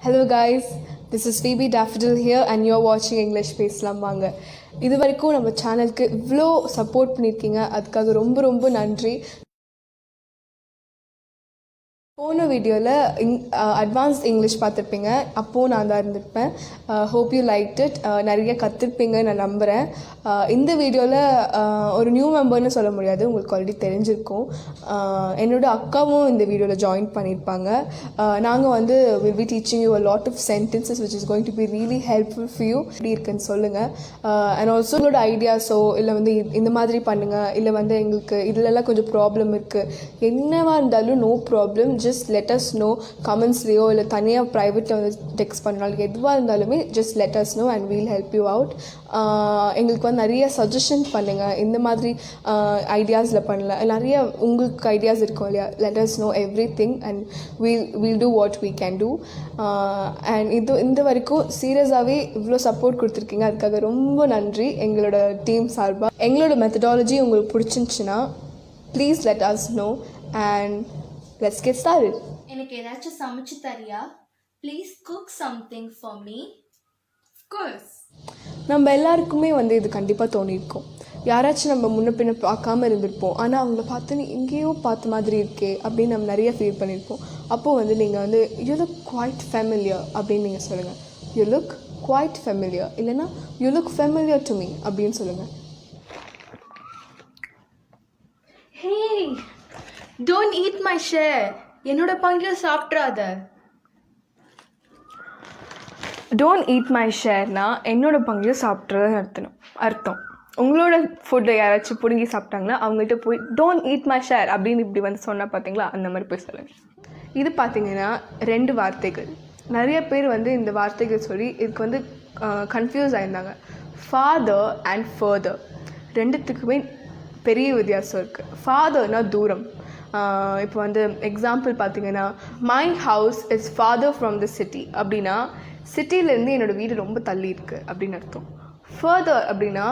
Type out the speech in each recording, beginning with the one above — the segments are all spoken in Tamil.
Hello guys, this is Phoebe Daffodil here and you're watching English பேசலாம் வாங்க. இது வரைக்கும் நம்ம சேனலுக்கு இவ்வளோ சப்போர்ட் பண்ணியிருக்கீங்க, அதுக்காக ரொம்ப ரொம்ப நன்றி. போன வீடியோவில் அட்வான்ஸ்ட் இங்கிலீஷ் பார்த்துருப்பீங்க, அப்போது நான் தான் இருந்திருப்பேன். Hope you like it. நிறைய கற்றுருப்பீங்க நான் நம்புகிறேன். இந்த வீடியோவில் ஒரு நியூ மெம்பர்னு சொல்ல முடியாது, உங்களுக்கு ஆல்ரெடி தெரிஞ்சிருக்கும். என்னோடய அக்காவும் இந்த வீடியோவில் ஜாயின் பண்ணியிருப்பாங்க. நாங்கள் வந்து will be teaching you a lot of sentences which is going to be really helpful for you. எப்படி இருக்குன்னு சொல்லுங்கள். அண்ட் ஆல்சோ உங்களோட ஐடியாஸோ இல்லை வந்து இந்த மாதிரி பண்ணுங்கள், இல்லை வந்து எங்களுக்கு இதிலெல்லாம் கொஞ்சம் ப்ராப்ளம் இருக்குது, என்னவாக இருந்தாலும் no problem. Just let us know கமெண்ட்ஸ்லேயோ இல்லை தனியாக ப்ரைவேட்டில் வந்து டெக்ஸ்ட் பண்ணாலும் எதுவாக இருந்தாலுமே just let us know and we'll help you out. எங்களுக்கு வந்து நிறைய சஜஷன் பண்ணுங்கள், இந்த மாதிரி ஐடியாஸில் பண்ணல, நிறைய உங்களுக்கு ஐடியாஸ் இருக்கும் இல்லையா. Let us know everything and we'll do what we can do. And இந்த வரைக்கும் சீரியஸாகவே இவ்வளோ சப்போர்ட் கொடுத்துருக்கீங்க, அதுக்காக ரொம்ப நன்றி. எங்களோட டீம் சார்பாக எங்களோட மெத்தடாலஜி உங்களுக்கு பிடிச்சிருந்துச்சுன்னா please let us know and let's get started. எனக்கு ஏதாச்சும் சமைச்சு தரியா? Please cook something for me. Of course. நம்ம எல்லாருக்குமே வந்து இது கண்டிப்பாக தோணியிருக்கும். யாராச்சும் நம்ம முன்ன பின்ன பார்க்காம இருந்திருப்போம், ஆனால் அவங்கள பார்த்து எங்கேயோ பார்த்த மாதிரி இருக்கே அப்படின்னு நம்ம நிறைய ஃபீல் பண்ணியிருப்போம். அப்போது வந்து நீங்கள் வந்து யூ லுக் குவைட் ஃபெமிலியர் அப்படின்னு நீங்கள் சொல்லுங்கள். யூ லுக் குவைட் ஃபெமிலியர், இல்லைன்னா you look familiar to me அப்படின்னு சொல்லுங்கள். ஹே, don't eat my share. என்னோட பங்கில சாப்பிட்றாத. டோன்ட் ஈட் மை ஷேர்னா என்னோட பங்கில் சாப்பிட்றதுன்னு அர்த்தம். உங்களோட ஃபுட்டை யாராச்சும் பிடுங்கி சாப்பிட்டாங்கன்னா அவங்கள்ட்ட போய் டோன்ட் ஈட் மை ஷேர் அப்படின்னு இப்படி வந்து சொன்னால் பார்த்தீங்களா, அந்த மாதிரி போய் சொல்லுங்கள். இது பார்த்தீங்கன்னா 2 வார்த்தைகள். நிறைய பேர் வந்து இந்த வார்த்தைகள் சொல்லி இதுக்கு வந்து கன்ஃபியூஸ் ஆயிருந்தாங்க. ஃபாதர் அண்ட் ஃபர்தர் ரெண்டுத்துக்குமே பெரிய வித்தியாசம் இருக்குது. ஃபாதர்னா தூரம். இப்போ வந்து எக்ஸாம்பிள் பார்த்தீங்கன்னா, my house is father from the city அப்படின்னா சிட்டிலேருந்து என்னோடய வீடு ரொம்ப தள்ளி இருக்குது அப்படின்னு அர்த்தம். ஃபர்தர் அப்படின்னா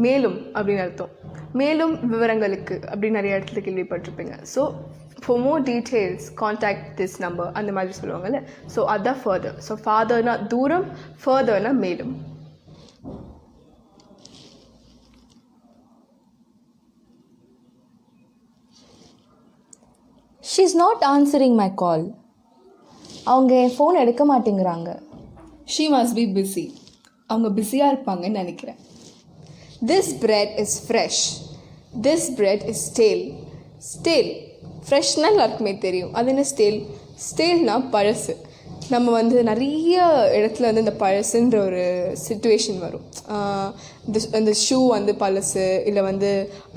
மேலும் அப்படின்னு அர்த்தம். மேலும் விவரங்களுக்கு அப்படின்னு நிறைய இடத்துல கேள்விப்பட்டிருப்பீங்க. So for more details contact this number அந்த மாதிரி சொல்லுவாங்கள்ல. ஸோ அதுதான் ஃபர்தர். ஸோ ஃபாதர்னா தூரம், ஃபர்தர்னா மேலும். She's not answering my call. அவங்க என் ஃபோன் எடுக்க மாட்டேங்கிறாங்க. She must be busy. அவங்க பிஸியாக இருப்பாங்கன்னு நினைக்கிறேன். This bread is fresh. This bread is stale. Stale. ஃப்ரெஷ்னால் எல்லாருக்குமே தெரியும். அது என்ன ஸ்டேல்? ஸ்டேல்னா பழசு. நம்ம வந்து நிறைய இடத்துல வந்து இந்த பழசுன்ற ஒரு சிச்சுவேஷன் வரும். அந்த ஷூ வந்து பழசு, இல்லை வந்து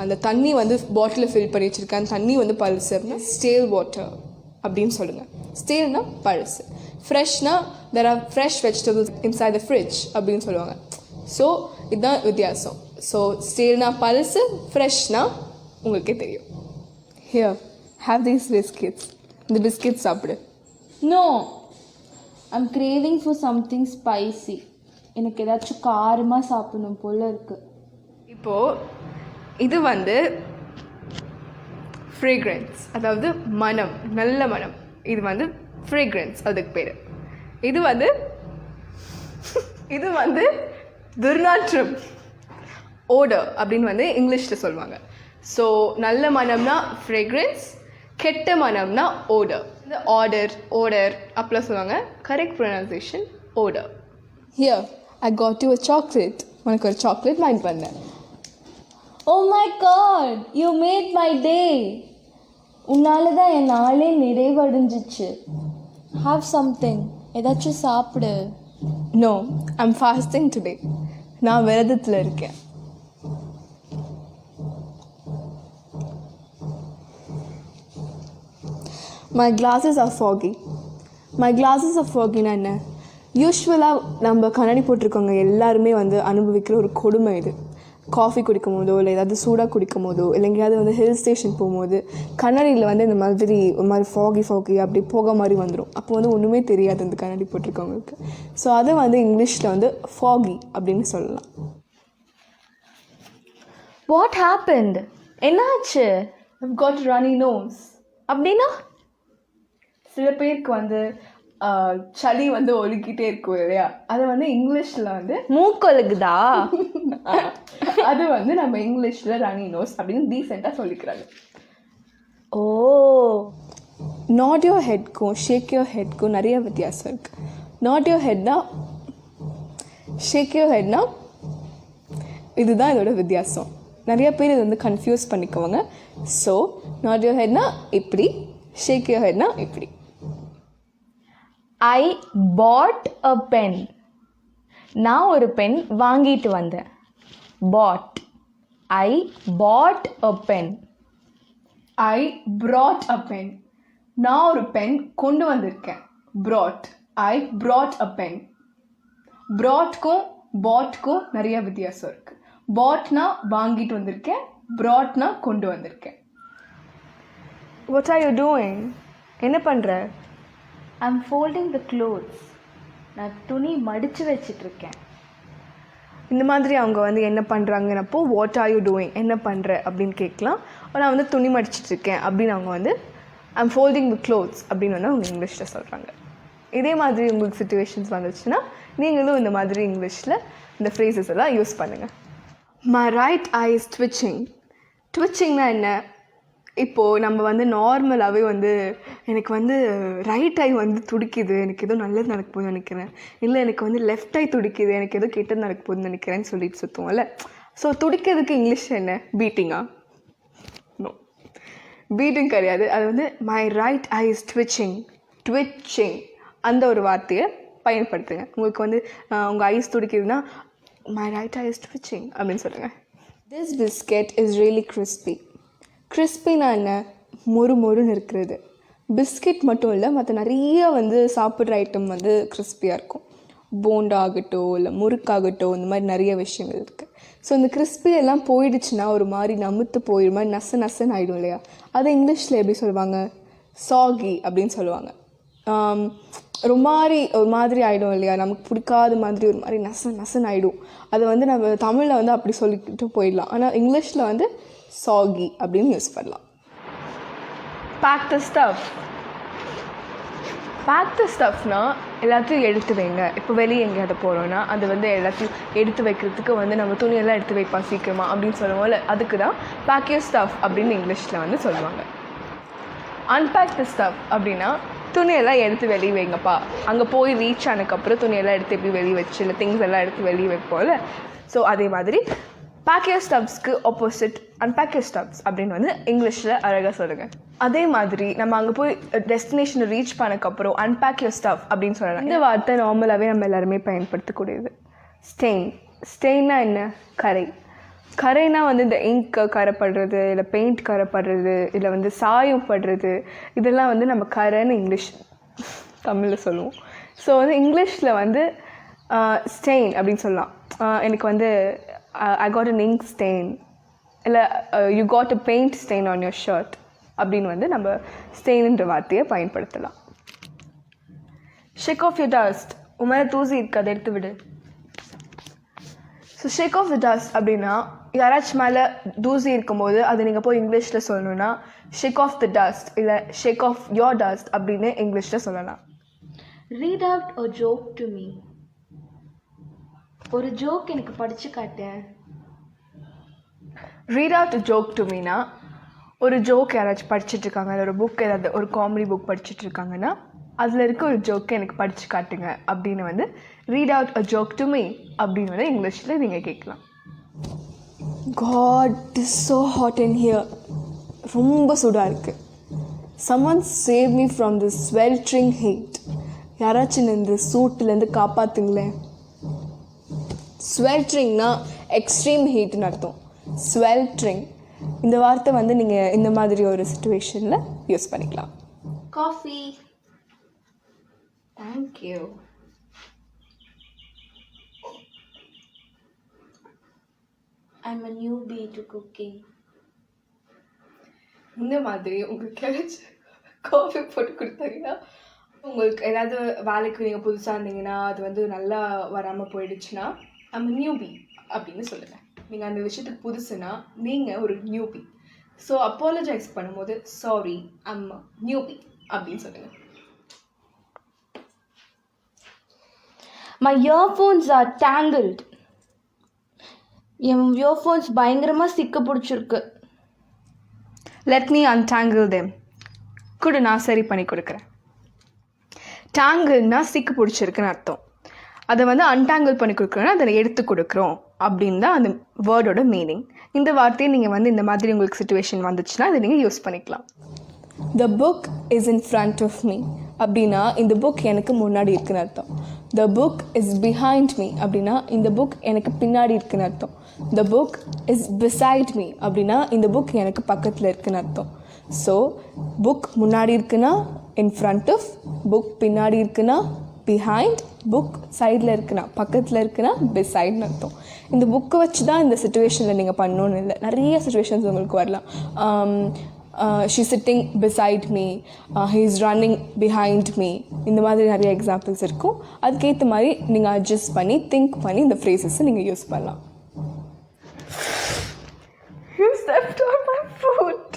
அந்த தண்ணி வந்து பாட்டிலில் ஃபில் பண்ணி வச்சுருக்கேன், அந்த தண்ணி வந்து பழசு அப்படின்னா ஸ்டேல் வாட்டர் அப்படின்னு சொல்லுங்கள். ஸ்டேல்னா பழசு. ஃப்ரெஷ்னா there are fresh vegetables inside the fridge அப்படின்னு சொல்லுவாங்க. ஸோ இதுதான் வித்தியாசம். ஸோ ஸ்டேல்னா பழசு, ஃப்ரெஷ்னா உங்களுக்கே தெரியும். Here have these biscuits. இந்த பிஸ்கெட்ஸ் சாப்பிடு. No, I'm craving for something spicy. எனக்கு ஏதாச்சும் காரமாக சாப்பிடணும் போல் இருக்குது. இப்போது இது வந்து ஃப்ரேக்ரன்ஸ், அதாவது மனம், நல்ல மனம். இது வந்து ஃப்ரேக்ரன்ஸ், அதுக்கு பேர். இது வந்து துர்நாற்றம், ஓடர் அப்படின்னு வந்து இங்கிலீஷில் சொல்லுவாங்க. ஸோ நல்ல மனம்னா ஃப்ரேக்ரன்ஸ், கெட்ட மனம்னா ஓடர். இந்த ஓடர் அப்படிலாம் சொல்லுவாங்க. Correct pronunciation order. Here I got you a chocolate. உனக்கு ஒரு சாக்லேட் வாங்கி பண்ணேன். Oh my God, you made my day. உன்னால தான் என் நாளே நிறைவடைஞ்சிச்சு. ஹாவ் சம்திங், ஏதாச்சும் சாப்பிடு. No, I'm fasting today. நான் விரதத்தில் இருக்கேன். My glasses are foggy. My glasses are foggyனா என்ன? யூஸ்வலாக நம்ம கண்ணாடி போட்டிருக்கவங்க எல்லாருமே வந்து அனுபவிக்கிற ஒரு கொடுமை இது. காஃபி குடிக்கும் போதோ, இல்லை ஏதாவது சூடாக குடிக்கும் போதோ, இல்லை எங்கேயாவது வந்து ஹில் ஸ்டேஷன் போகும்போது கண்ணாடியில் வந்து இந்த மாதிரி ஒரு மாதிரி ஃபாகி அப்படி போக மாதிரி வந்துடும். அப்போ வந்து ஒன்றுமே தெரியாது அந்த கண்ணாடி போட்டிருக்கவங்களுக்கு. ஸோ அதை வந்து இங்கிலீஷில் வந்து ஃபாகி அப்படின்னு சொல்லலாம். What happened? என்னாச்சு? I've got runny nose. அப்படின்னா சில பேருக்கு வந்து சளி வந்து ஒழுக்கிட்டே இருக்கும் இல்லையா, அதை வந்து இங்கிலீஷில் வந்து மூக்கொழுகுதா? அது வந்து நம்ம இங்கிலீஷில் ரனி நோஸ் அப்படின்னு டீசெண்டாக சொல்லிக்கிறாங்க. ஓ, நாட் யோர் ஹெட்க்கும் ஷேக் யோர் ஹெட்க்கும் நிறைய வித்தியாசம் இருக்குது. நாட் யோர் ஹெட்னா ஷேக் யோர் ஹெட்னா இதுதான் இதோட வித்தியாசம். நிறைய பேர் இது வந்து கன்ஃபியூஸ் பண்ணிக்குவாங்க. ஸோ நாட் யோர் ஹெட்னா இப்படி, ஷேக் யோர் ஹெட்னா இப்படி. I bought a pen. நான் ஒரு பென் வாங்கிட்டு வந்தேன். Bought. I bought a pen. I brought a pen. நான் ஒரு பென் கொண்டு வந்திருக்கேன். brought. I brought a pen. broughtக்கும் பாட்க்கும் நிறைய வித்தியாசம் இருக்குது. பாட்னா வாங்கிட்டு வந்திருக்கேன், ப்ராட்னா கொண்டு வந்திருக்கேன். What are you doing? என்ன பண்ணுற? I'm folding the clothes. நான் துணி மடித்து வச்சிட்ருக்கேன். இந்த மாதிரி அவங்க வந்து என்ன பண்ணுறாங்கன்னப்போ வாட் ஆர் யூ டூயிங், என்ன பண்ணுற அப்படின்னு கேட்கலாம். நான் வந்து துணி மடிச்சிட்ருக்கேன் அப்படின்னு அவங்க வந்து ஐம் ஃபோல்டிங் தி க்ளோத்ஸ் அப்படின்னு வந்து அவங்க இங்கிலீஷில் சொல்கிறாங்க. இதே மாதிரி உங்களுக்கு சுச்சுவேஷன்ஸ் வந்துச்சுன்னா நீங்களும் இந்த மாதிரி இங்கிலீஷில் இந்த ஃப்ரேசஸ் எல்லாம் யூஸ் பண்ணுங்கள். My right eye is twitching. ட்விச்சிங்னா என்ன? இப்போது நம்ம வந்து நார்மலாகவே வந்து எனக்கு வந்து ரைட் ஐ வந்து துடிக்குது, எனக்கு ஏதோ நல்லது நடக்க போகுதுன்னு நினைக்கிறேன், இல்லை எனக்கு வந்து லெஃப்ட் ஐ துடிக்குது, எனக்கு ஏதோ கெட்டது நடக்க போகுதுன்னு நினைக்கிறேன்னு சொல்லிட்டு சுற்றுவோம்ல. ஸோ துடிக்கிறதுக்கு இங்கிலீஷ் என்ன? பீட்டிங்கா? நோ, பீட்டிங் கிடையாது. அது வந்து my right eye is twitching. Twitching அந்த ஒரு வார்த்தையை பயன்படுத்துங்க. உங்களுக்கு வந்து உங்கள் ஐஸ் துடிக்குதுன்னா my right eye is twitching அப்படின்னு சொல்லுங்கள். This biscuit is really crispy. கிறிஸ்பினா என்ன? மொறு மொறுன்னு இருக்கிறது. பிஸ்கெட் மட்டும் இல்லை, மற்ற நிறைய வந்து சாப்பிட்ற ஐட்டம் வந்து கிறிஸ்பியாக இருக்கும். போண்டா ஆகட்டும், இல்லை முறுக்காகட்டும், இந்த மாதிரி நிறைய விஷயங்கள் இருக்குது. ஸோ இந்த கிறிஸ்பி எல்லாம் போயிடுச்சுன்னா ஒரு மாதிரி நமுத்து போயிடும், மாதிரி நசன்னு ஆகிடும் இல்லையா? அதை இங்கிலீஷில் எப்படி சொல்லுவாங்க? சாகி அப்படின்னு சொல்லுவாங்க. ஒரு மாதிரி ஆகிடும் இல்லையா? நமக்கு பிடிக்காத மாதிரி ஒரு மாதிரி நசன்னு ஆகிடும். அதை வந்து நம்ம தமிழில் வந்து அப்படி சொல்லிக்கிட்டு போயிடலாம். ஆனால் இங்கிலீஷில் வந்து சாகி அப்படின்னு யூஸ் பண்ணலாம். Pack the stuff. Pack the ஸ்டஃப்னா எல்லாத்தையும் எடுத்து வைங்க. இப்போ வெளியே எங்கேயாவது போகிறோன்னா அது வந்து எல்லாத்தையும் எடுத்து வைக்கிறதுக்கு வந்து நம்ம துணியெல்லாம் எடுத்து வைப்போம் சீக்கிரமாக அப்படின்னு சொல்லுவோம்ல, அதுக்கு தான் பேக் யூர் ஸ்டஃப் அப்படின்னு இங்கிலீஷில் வந்து சொல்லுவாங்க. அன்பேக் த ஸ்டஃப் அப்படின்னா துணியெல்லாம் எடுத்து வெளியே வைங்கப்பா. அங்கே போய் ரீச் ஆனதுக்கப்புறம் துணியெல்லாம் எடுத்து எப்படி வெளியே வச்சு, இல்லை திங்ஸ் எல்லாம் எடுத்து வெளியே வைப்போம்ல, ஸோ அதே மாதிரி பேக் யூர் ஸ்டஃப்ஸ்க்கு ஆப்போசிட் அன்பேக் யூர் ஸ்டஃப்ஸ் அப்படின்னு வந்து இங்கிலீஷில் அழகாக சொல்லுங்கள். அதே மாதிரி நம்ம அங்கே போய் டெஸ்டினேஷனை ரீச் பண்ணக்கப்புறம் அன்பேக் யூர் ஸ்டஃப் அப்படின்னு சொல்லலாம். இந்த வார்த்தை நார்மலாகவே நம்ம எல்லாருமே பயன்படுத்தக்கூடியது. ஸ்டெயின். ஸ்டெயின்னா என்ன? கரை. கரைனா வந்து இந்த இங்க்கு கரைப்படுறது, இல்லை பெயிண்ட் கரைப்படுறது, இல்லை வந்து சாயம் படுறது, இதெல்லாம் வந்து நம்ம கரைன்னு இங்கிலீஷ் தமிழில் சொல்லுவோம். ஸோ வந்து இங்கிலீஷில் வந்து ஸ்டெயின் அப்படின்னு சொல்லலாம். எனக்கு வந்து I got an ink stain, இல்லை you got a paint stain on your shirt அப்படின்னு வந்து நம்ம ஸ்டெயின்ன்ற வார்த்தையை பயன்படுத்தலாம். Shake off your dust. உன் மேலே தூசி இருக்கு, அதை எடுத்து விடு. So shake off the dust அப்படின்னா யாராச்சும் மேலே தூசி இருக்கும்போது அது நீங்கள் போய் இங்கிலீஷில் சொல்லணுன்னா ஷேக் ஆஃப் த டஸ்ட், இல்லை ஷேக் ஆஃப் யோர் டஸ்ட் அப்படின்னு இங்கிலீஷில் சொல்லலாம். Read out a joke to me. ஒரு ஜோக் எனக்கு படித்து காட்டேன். Read out a joke to meனா ஒரு ஜோக் யாராச்சும் படிச்சுட்ருக்காங்க, இல்லை ஒரு புக் ஏதாவது ஒரு காமெடி புக் படிச்சுட்ருக்காங்கன்னா அதில் இருக்க ஒரு ஜோக்கை எனக்கு படித்து காட்டுங்க அப்படின்னு வந்து read out a joke to me அப்படின்னு வந்து இங்கிலீஷில் நீங்கள் கேட்கலாம். God, it is so hot in here. ரொம்ப சூடாக இருக்குது. Someone save me from this sweltering heat. யாராச்சும் இந்த சூட்டிலேருந்து காப்பாற்றுங்களேன். ஸ்வெல்ட்ரிங்னா எக்ஸ்ட்ரீம் ஹீட்னு அர்த்தம். ஸ்வெல்ட்ரிங் இந்த வார்த்தை வந்து நீங்கள் இந்த மாதிரி ஒரு சிச்சுவேஷனில் யூஸ் பண்ணிக்கலாம். Coffee. Thank you. I'm a newbie to cooking. இந்த மாதிரி உங்களுக்கு ஏதாச்சும் காஃபி போட்டு கொடுத்தாங்கன்னா, உங்களுக்கு ஏதாவது வேலைக்கு நீங்கள் புதுசாக இருந்தீங்கன்னா அது வந்து நல்லா வராமல் போயிடுச்சுன்னா I'm a newbie அப்படின்னு சொல்லுங்கள். நீங்கள் அந்த விஷயத்துக்கு புதுசுன்னா நீங்கள் ஒரு நியூபி. ஸோ அப்பாலஜைஸ் பண்ணும்போது சாரி I'm a newbie அப்படின்னு சொல்லுங்கள். My earphones are tangled. N earphones பயங்கரமாக சிக்க பிடிச்சிருக்கு. Let me untangle them. குடு, நான் சரி பண்ணி கொடுக்குறேன். டேங்கிள்னா சிக்கு பிடிச்சிருக்குன்னு அர்த்தம். அதை வந்து அன்டாங்கிள் பண்ணி கொடுக்குறோன்னா அதை எடுத்து கொடுக்குறோம் அப்படின்னு தான் அந்த வேர்டோட மீனிங். இந்த வார்த்தையை நீங்கள் வந்து இந்த மாதிரி உங்களுக்கு சுச்சுவேஷன் வந்துச்சுன்னா அதை நீங்கள் யூஸ் பண்ணிக்கலாம். The book is in front of me அப்படின்னா இந்த புக் எனக்கு முன்னாடி இருக்குன்னு அர்த்தம். The book is behind me அப்படின்னா இந்த புக் எனக்கு பின்னாடி இருக்குன்னு அர்த்தம். The book is beside me அப்படின்னா இந்த புக் எனக்கு பக்கத்தில் இருக்குன்னு அர்த்தம். ஸோ புக் முன்னாடி இருக்குன்னா in front of, புக் பின்னாடி இருக்குன்னா behind, புக் சைடில் இருக்குன்னா பக்கத்தில் இருக்குன்னா besideன்னு அர்த்தம். இந்த புக்கை வச்சு தான் இந்த சுச்சுவேஷனில் நீங்கள் பண்ணணுன்னு இல்லை, நிறைய சுச்சுவேஷன்ஸ் உங்களுக்கு வரலாம். She's sitting beside me, he's running behind me, இந்த மாதிரி நிறைய எக்ஸாம்பிள்ஸ் இருக்கும். அதுக்கேற்ற மாதிரி நீங்கள் அட்ஜஸ்ட் பண்ணி திங்க் பண்ணி இந்த ஃப்ரேசஸை நீங்கள் யூஸ் பண்ணலாம். You stepped on my foot.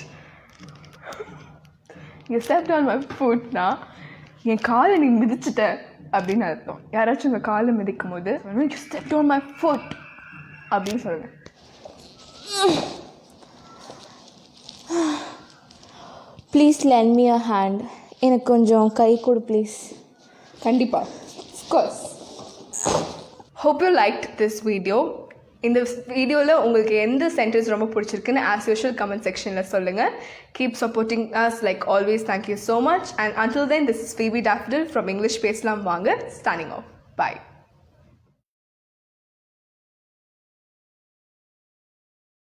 You stepped on my foot னா என் காலை நீ மிதிச்சிட்ட அப்படின்னு அர்த்தம். யாராச்சும் உங்கள் காலை மிதிக்கும் போது you stepped on my foot அப்படின்னு சொல்லுங்கள். Please lend me a hand. எனக்கு கொஞ்சம் கை கொடு ப்ளீஸ். கண்டிப்பாக, of course. Hope you liked this video. இந்த வீடியோவில் உங்களுக்கு எந்த சென்டென்ஸ் ரொம்ப பிடிச்சிருக்குன்னு ஆஸ் யூஷுவல் கமெண்ட் செக்ஷனில் சொல்லுங்கள். Keep supporting us like always. Thank you so much. And until then, this is Phoebe Daffodil from English பேசலாம் வாங்க. Signing off. Bye.